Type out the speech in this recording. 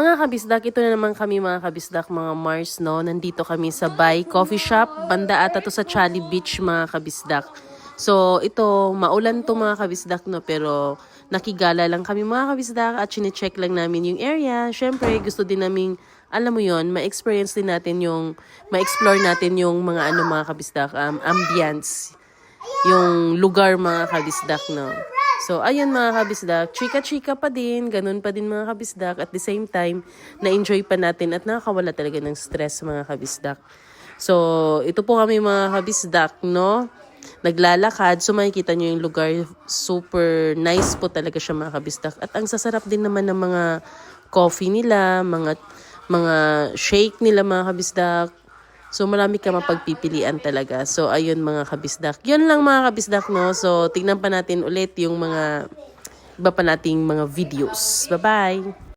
Mga kabisdak, ito na naman kami mga kabisdak, mga Mars, no? Nandito kami sa Bay Coffee Shop, banda ata to sa Chali Beach, mga kabisdak. So, ito, maulan to mga kabisdak, no? Pero nakigala lang kami mga kabisdak at chinecheck lang namin yung area. Syempre, gusto din namin, alam mo yon, ma-experience din natin yung, ma-explore natin yung mga mga kabisdak, ambience, yung lugar mga kabisdak, no? So, ayun mga kabisdak, chika-chika pa din, ganun pa din mga kabisdak. At the same time, na-enjoy pa natin at nakakawala talaga ng stress mga kabisdak. So, ito po kami mga kabisdak, no? Naglalakad, so makikita nyo yung lugar, super nice po talaga siya mga kabisdak. At ang sasarap din naman ng mga coffee nila, mga shake nila mga kabisdak. So, marami ka mapagpipilian talaga. So, ayun mga kabisdak. Yun lang mga kabisdak, no? So, tingnan pa natin ulit yung mga iba pa nating mga videos. Bye-bye!